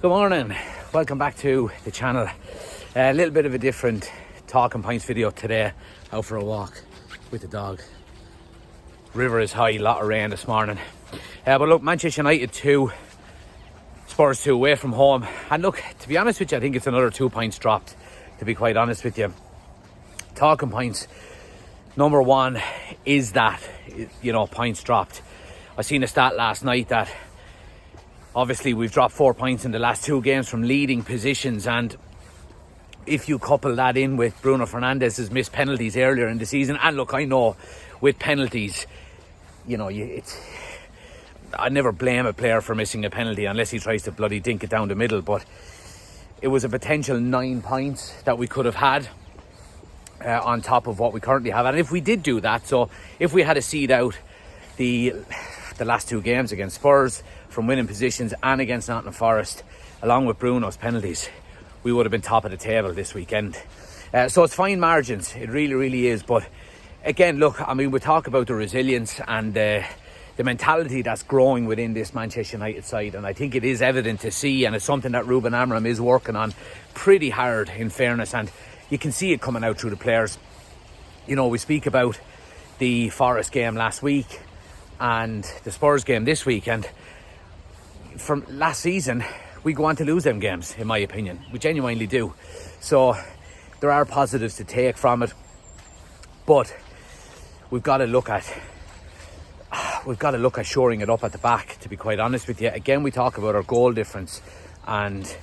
Good morning, welcome back to the channel. A little bit of a different Talking Pints video today. Out for a walk with the dog. River is high, lot of rain this morning. But look, Manchester United 2, Spurs 2 away from home. And look, to be honest with you, I think it's another 2 points dropped, to be quite honest with you. Talking Pints, number one is that, points dropped. I seen a stat last night that obviously we've dropped 4 points in the last 2 games from leading positions, and if you couple that in with Bruno Fernandes's missed penalties earlier in the season, and look, I know with penalties, I never blame a player for missing a penalty unless he tries to bloody dink it down the middle, but it was a potential 9 points that we could have had on top of what we currently have. And if we did do that, so if we had to seed out the last 2 games against Spurs from winning positions and against Nottingham Forest, along with Bruno's penalties, we would have been top of the table this weekend. So it's fine margins, it really, really is. But again, look, I mean, we talk about the resilience and the mentality that's growing within this Manchester United side, and I think it is evident to see, and it's something that Ruben Amorim is working on pretty hard, in fairness, and you can see it coming out through the players. We speak about the Forest game last week and the Spurs game this week, and from last season we go on to lose them games, in my opinion. We genuinely do. So there are positives to take from it, but we've got to look at shoring it up at the back, to be quite honest with you. Again, we talk about our goal difference, and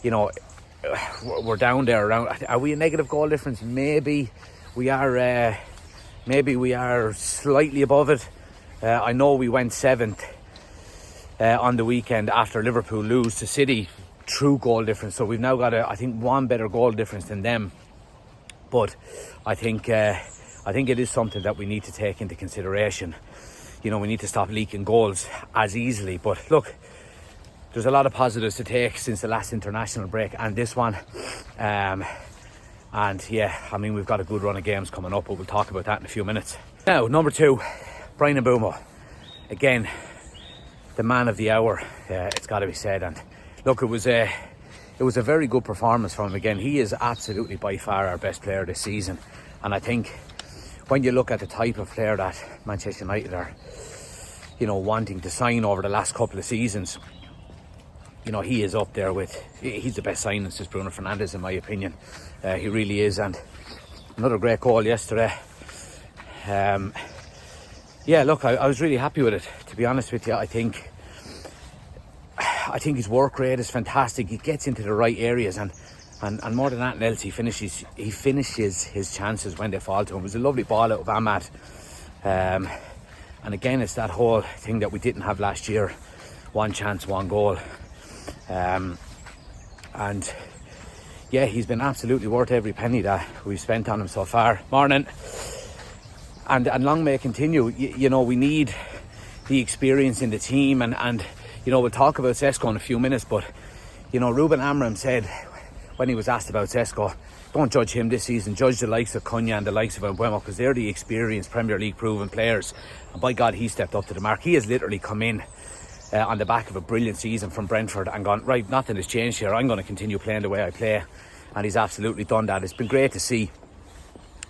we're down there around. Are we a negative goal difference? Maybe we are. Maybe we are slightly above it. I know we went 7th on the weekend after Liverpool lose to City, true goal difference. So we've now got I think 1 better goal difference than them. But I think it is something that we need to take into consideration. We need to stop leaking goals as easily. But look, there's a lot of positives to take since the last international break and this one. And yeah, I mean, we've got a good run of games coming up, but we'll talk about that in a few minutes. Now, number 2, Bryan Mbeumo. Again, the man of the hour, it's got to be said. And look, it was a very good performance from him again. He is absolutely by far our best player this season. And I think when you look at the type of player that Manchester United are, wanting to sign over the last couple of seasons, he is up there with, he's the best signing since Bruno Fernandes, in my opinion. He really is. And another great goal yesterday. Yeah, look, I was really happy with it, to be honest with you. I think his work rate is fantastic. He gets into the right areas, and more than that else, he finishes his chances when they fall to him. It was a lovely ball out of Ahmad. And again, it's that whole thing that we didn't have last year. 1 chance, 1 goal. And yeah, he's been absolutely worth every penny that we've spent on him so far. Morning. And long may it continue. We need the experience in the team, and we'll talk about Sesko in a few minutes, but Ruben Amorim said when he was asked about Sesko, don't judge him this season, judge the likes of Cunha and the likes of Mbeumo, because they're the experienced Premier League proven players, and by God, he stepped up to the mark. He has literally come in on the back of a brilliant season from Brentford and gone, right, nothing has changed here, I'm going to continue playing the way I play, and he's absolutely done that. It's been great to see.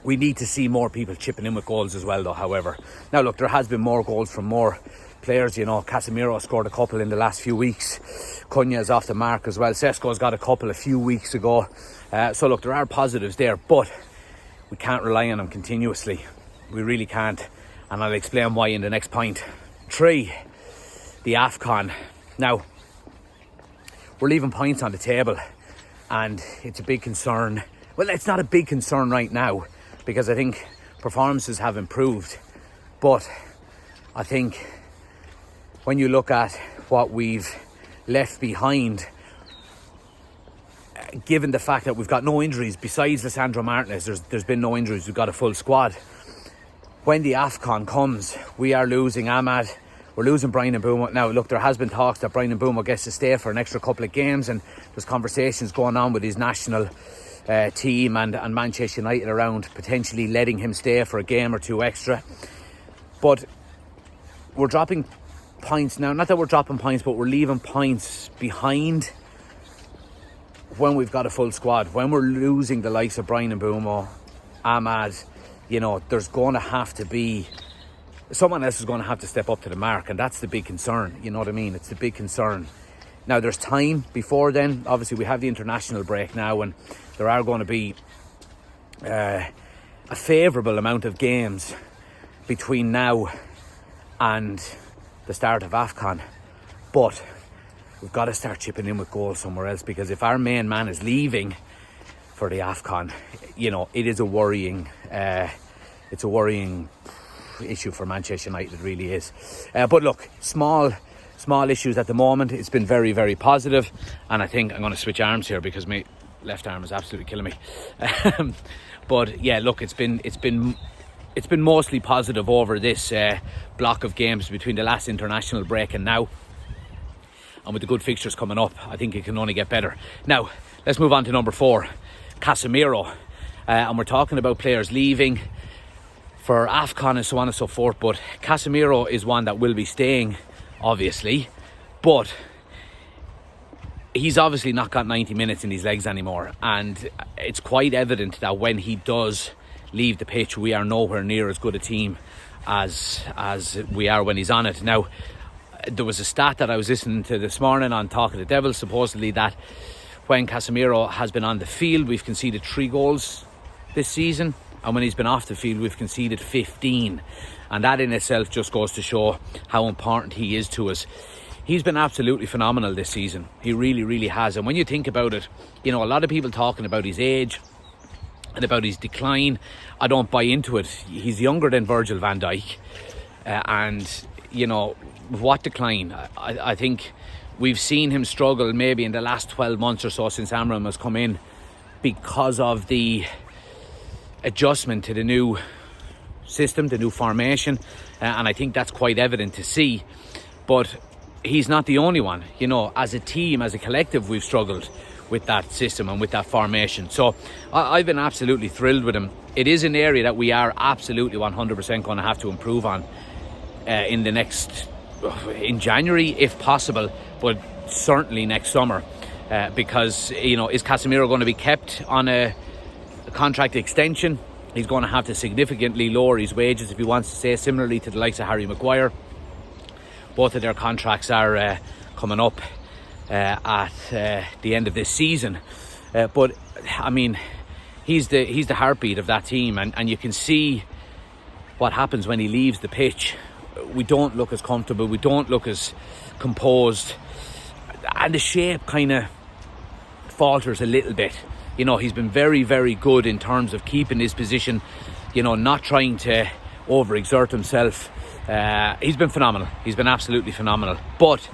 We need to see more people chipping in with goals as well, though, however. Now, look, there has been more goals from more players. Casemiro scored a couple in the last few weeks. Cunha is off the mark as well. Sesko's got a couple a few weeks ago. So, look, there are positives there, but we can't rely on them continuously. We really can't. And I'll explain why in the next point. 3, the AFCON. Now, we're leaving points on the table, and it's a big concern. Well, it's not a big concern right now, because I think performances have improved. But I think when you look at what we've left behind, given the fact that we've got no injuries, besides Lisandro Martinez, there's been no injuries, we've got a full squad. When the AFCON comes, we are losing Ahmad, we're losing Bryan Mbeumo. Now, look, there has been talks that Bryan Mbeumo gets to stay for an extra couple of games, and there's conversations going on with his national team and Manchester United around potentially letting him stay for a game or 2 extra. But we're dropping points now. Not that we're dropping points, but we're leaving points behind when we've got a full squad, when we're losing the likes of Brian Mbeumo, Ahmad, there's going to have to be someone else is going to have to step up to the mark, and that's the big concern. You know what I mean? It's the big concern. Now, there's time before then. Obviously, we have the international break now, and there are going to be a favourable amount of games between now and the start of AFCON. But we've got to start chipping in with goals somewhere else, because if our main man is leaving for the AFCON, it is a worrying issue for Manchester United. It really is. But look, small issues at the moment. It's been very, very positive, and I think I'm going to switch arms here because my left arm is absolutely killing me. But yeah, look, it's been mostly positive over this block of games between the last international break and now. And with the good fixtures coming up, I think it can only get better. Now, let's move on to number 4, Casemiro. And we're talking about players leaving for AFCON and so on and so forth. But Casemiro is one that will be staying, obviously. But he's obviously not got 90 minutes in his legs anymore. And it's quite evident that when he does leave the pitch, we are nowhere near as good a team as we are when he's on it. Now, there was a stat that I was listening to this morning on Talk of the Devil, supposedly that when Casemiro has been on the field, we've conceded 3 goals this season, and when he's been off the field, we've conceded 15. And that in itself just goes to show how important he is to us. He's been absolutely phenomenal this season. He really, really has. And when you think about it, a lot of people talking about his age and about his decline. I don't buy into it. He's younger than Virgil van Dijk. And, what decline? I think we've seen him struggle maybe in the last 12 months or so since Amram has come in, because of the adjustment to the new system, the new formation, and I think that's quite evident to see. But he's not the only one. As a team, as a collective, we've struggled with that system and with that formation. So I've been absolutely thrilled with him. It is an area that we are absolutely 100% going to have to improve on in January, if possible, but certainly next summer, because is Casemiro going to be kept on a contract extension? He's going to have to significantly lower his wages if he wants to stay, similarly to the likes of Harry Maguire. Both of their contracts are coming up at the end of this season, but I mean, he's the heartbeat of that team, and you can see what happens when he leaves the pitch. We don't look as comfortable, we don't look as composed, and the shape kind of falters a little bit. He's been very, very good in terms of keeping his position, not trying to overexert himself. He's been phenomenal. He's been absolutely phenomenal. But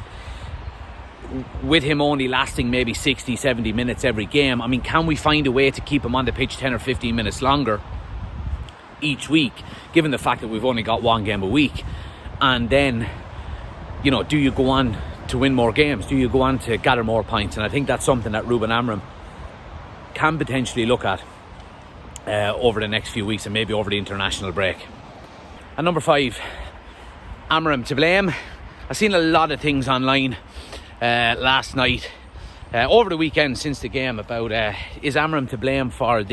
with him only lasting maybe 60, 70 minutes every game, I mean, can we find a way to keep him on the pitch 10 or 15 minutes longer each week, given the fact that we've only got 1 game a week? And then, do you go on to win more games? Do you go on to gather more points? And I think that's something that Ruben Amorim can potentially look at over the next few weeks, and maybe over the international break. And number 5, Amorim to blame. I've seen a lot of things online last night, over the weekend since the game, about is Amorim to blame for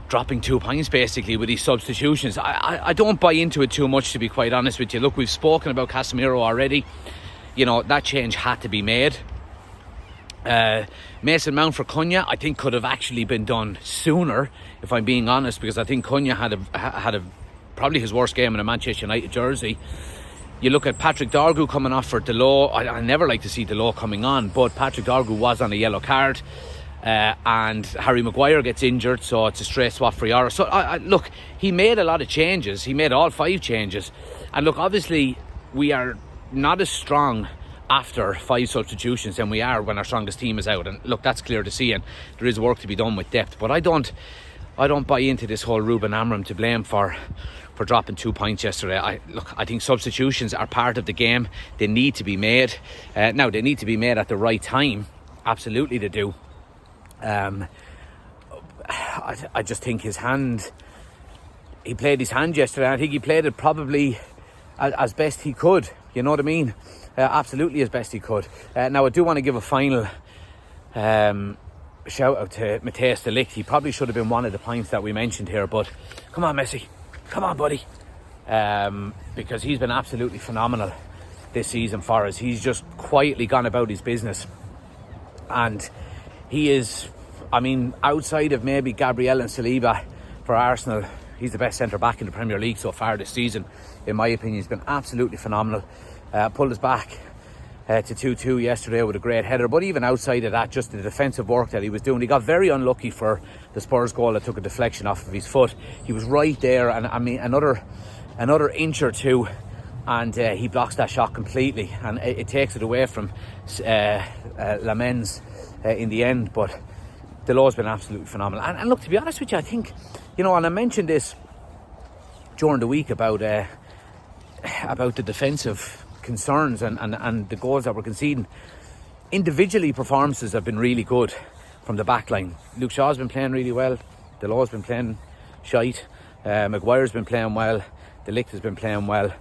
dropping 2 points basically with these substitutions. I don't buy into it too much, to be quite honest with you. Look, we've spoken about Casemiro already. That change had to be made. Mason Mount for Cunha, I think, could have actually been done sooner, if I'm being honest, because I think Cunha had probably his worst game in a Manchester United jersey. You look at Patrick Dorgu coming off for Delort. I never like to see Delort coming on, but Patrick Dorgu was on a yellow card, and Harry Maguire gets injured, so it's a straight swap for Yara. So look, he made a lot of changes. He made all 5 changes, and look, obviously we are not as strong after 5 substitutions than we are when our strongest team is out, and look, that's clear to see, and there is work to be done with depth. But I don't buy into this whole Ruben Amorim to blame for dropping 2 points yesterday. I think substitutions are part of the game. They need to be made. Now, they need to be made at the right time. Absolutely they do. I just think he played his hand yesterday. I think he played it probably as best he could. You know what I mean? Absolutely as best he could. Now, I do want to give a final Shout out to Matthijs de Ligt. He probably should have been one of the points that we mentioned here, but come on, Messi, come on, buddy, because he's been absolutely phenomenal this season for us. He's just quietly gone about his business, and he is, I mean, outside of maybe Gabriel and Saliba for Arsenal, he's the best centre back in the Premier League so far this season. In my opinion, he's been absolutely phenomenal. Pulled us back to 2-2 yesterday with a great header, but even outside of that, just the defensive work that he was doing. He got very unlucky for the Spurs goal that took a deflection off of his foot. He was right there, and I mean another inch or two, and he blocks that shot completely, and it takes it away from Lamens in the end. But Delaw's been absolutely phenomenal. And look, to be honest with you, I think, you know, and I mentioned this during the week about the defensive concerns and the goals that we're conceding. Individually, performances have been really good from the back line. Luke Shaw's been playing really well. Delaw's been playing shite. Maguire's been playing well. De Ligt has been playing well.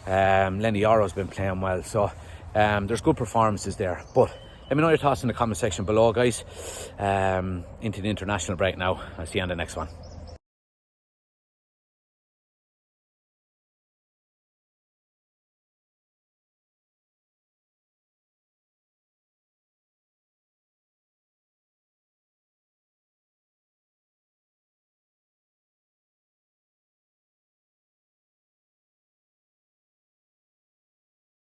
Lenny Yoro's been playing well. So there's good performances there. But let me know your thoughts in the comment section below, guys. Into the international break now. I'll see you on the next one.